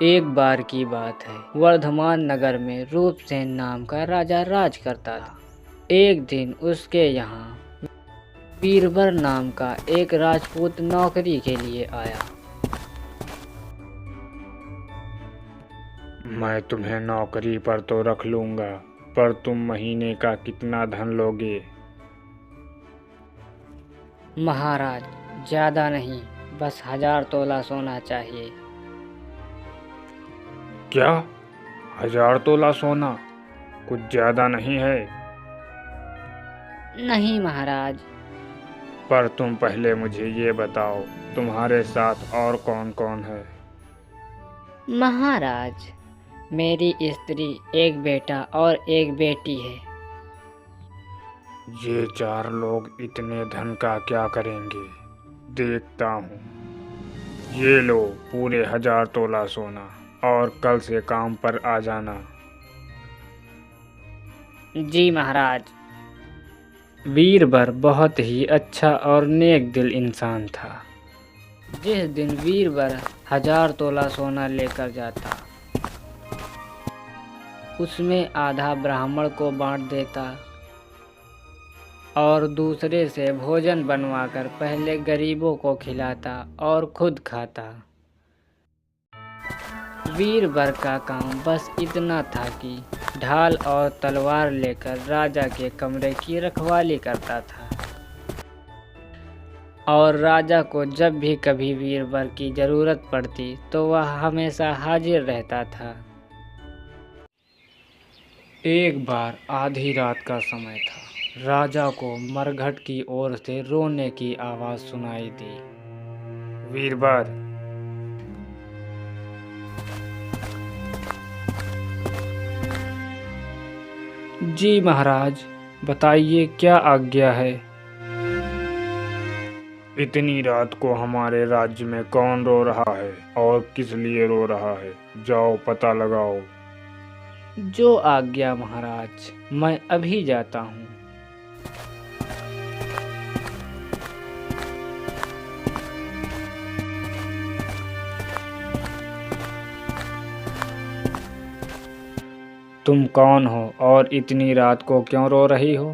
एक बार की बात है, वर्धमान नगर में रूपसेन नाम का राजा राज करता था। एक दिन उसके यहाँ बीरबल नाम का एक राजपूत नौकरी के लिए आया। मैं तुम्हें नौकरी पर तो रख लूंगा, पर तुम महीने का कितना धन लोगे? महाराज, ज्यादा नहीं, बस 1000 तोला सोना चाहिए। क्या? 1000 तोला सोना कुछ ज्यादा नहीं है? नहीं महाराज। पर तुम पहले मुझे ये बताओ, तुम्हारे साथ और कौन कौन है? महाराज, मेरी स्त्री, एक बेटा और एक बेटी है। ये 4 लोग इतने धन का क्या करेंगे? देखता हूँ। ये लो पूरे 1000 तोला सोना, और कल से काम पर आ जाना। जी महाराज। वीरबर बहुत ही अच्छा और नेक दिल इंसान था। जिस दिन वीरबर 1000 तोला सोना लेकर जाता, उसमें आधा ब्राह्मण को बांट देता और दूसरे से भोजन बनवाकर पहले गरीबों को खिलाता और खुद खाता। वीरबर का काम बस इतना था कि ढाल और तलवार लेकर राजा के कमरे की रखवाली करता था, और राजा को जब भी कभी वीरबर की जरूरत पड़ती तो वह हमेशा हाजिर रहता था। एक बार आधी रात का समय था। राजा को मरघट की ओर से रोने की आवाज सुनाई दी। वीरबर, जी महाराज, बताइए क्या आज्ञा है। इतनी रात को हमारे राज्य में कौन रो रहा है और किस लिए रो रहा है? जाओ पता लगाओ। जो आज्ञा महाराज, मैं अभी जाता हूँ। तुम कौन हो और इतनी रात को क्यों रो रही हो?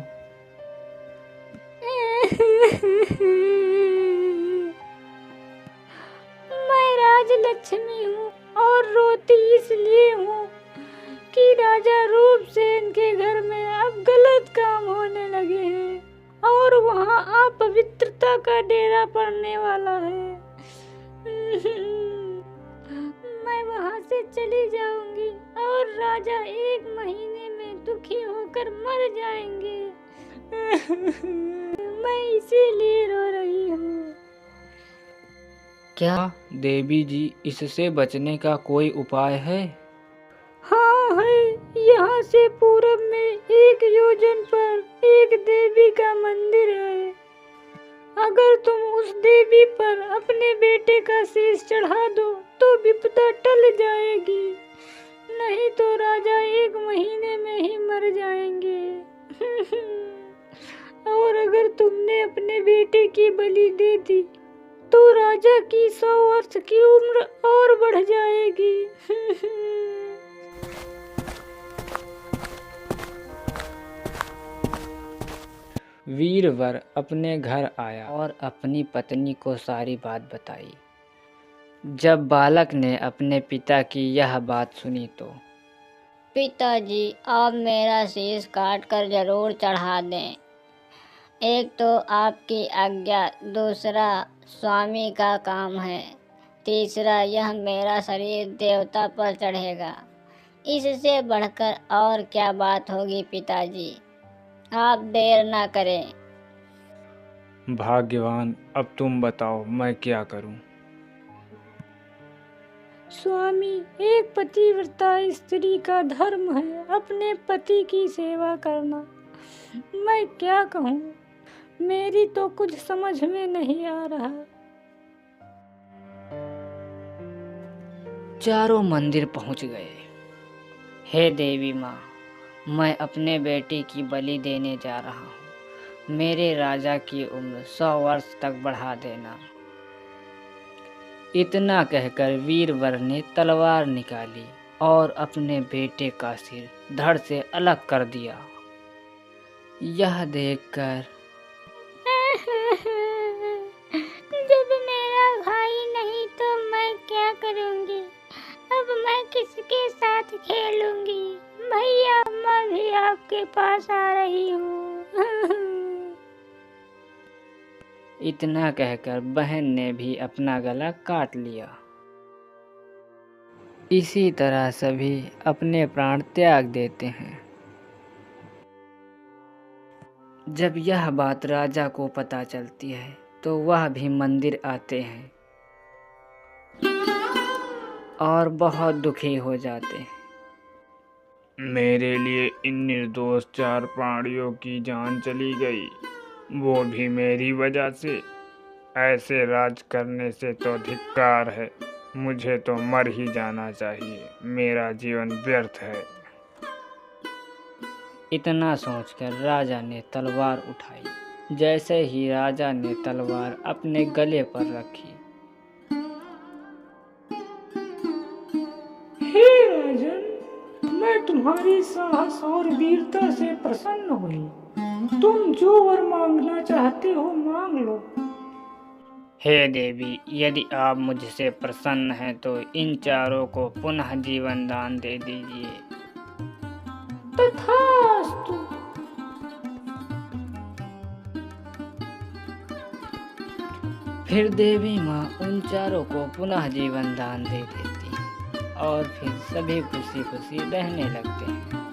मैं राजलक्ष्मी हूँ और रोती इसलिए हूँ कि राजा रूपसेन के घर में अब गलत काम होने लगे हैं और वहाँ अपवित्रता का डेरा पड़ने वाला है। मैं वहाँ से चली जाऊंगी और राजा 1 महीने में दुखी होकर मर जाएंगे। मैं इसीलिए रो रही हूँ। क्या देवी जी, इससे बचने का कोई उपाय है? हाँ है। यहाँ से पूरब में 1 योजन पर एक देवी का मंदिर है। अगर तुम उस देवी पर अपने बेटे का शीश चढ़ा दो तो विपदा टल जाएगी, नहीं तो राजा 1 महीने में ही मर जाएंगे। और अगर तुमने अपने बेटे की बलि दे दी तो राजा की 100 वर्ष की उम्र और बढ़ जाएगी। वीरवर अपने घर आया और अपनी पत्नी को सारी बात बताई। जब बालक ने अपने पिता की यह बात सुनी तो, पिताजी, आप मेरा शीश काट कर जरूर चढ़ा दें। एक तो आपकी आज्ञा, दूसरा स्वामी का काम है, तीसरा यह मेरा शरीर देवता पर चढ़ेगा। इससे बढ़कर और क्या बात होगी पिताजी? आप देर ना करें। भाग्यवान, अब तुम बताओ मैं क्या करूं? स्वामी, एक पतिव्रता स्त्री का धर्म है अपने पति की सेवा करना। मैं क्या कहूँ, मेरी तो कुछ समझ में नहीं आ रहा। चारों मंदिर पहुंच गए। हे देवी माँ, मैं अपने बेटे की बलि देने जा रहा हूँ। मेरे राजा की उम्र 100 वर्ष तक बढ़ा देना। इतना कहकर वीरवर ने तलवार निकाली और अपने बेटे का सिर धड़ से अलग कर दिया। यह देखकर जब मेरा भाई नहीं तो मैं क्या करूंगी? अब मैं किसके साथ खेलूंगी? भैया, मैं भी आपके पास आ रही हूँ। इतना कहकर बहन ने भी अपना गला काट लिया। इसी तरह सभी अपने प्राण त्याग देते हैं। जब यह बात राजा को पता चलती है तो वह भी मंदिर आते हैं और बहुत दुखी हो जाते हैं। मेरे लिए इन निर्दोष 4 प्राणियों की जान चली गई, वो भी मेरी वजह से। ऐसे राज करने से तो धिक्कार है। मुझे तो मर ही जाना चाहिए। मेरा जीवन व्यर्थ है। इतना सोचकर राजा ने तलवार उठाई। जैसे ही राजा ने तलवार अपने गले पर रखी, हे राजन, मैं तुम्हारी साहस और वीरता से प्रसन्न हुई। तुम जो वर मांगना चाहते हो मांग लो। हे देवी, यदि आप मुझसे प्रसन्न हैं तो इन 4 को पुनः जीवन दान दे दीजिए। तथास्तु। फिर देवी माँ उन 4 को पुनः जीवन दान दे देती है और फिर सभी खुशी खुशी रहने लगते हैं।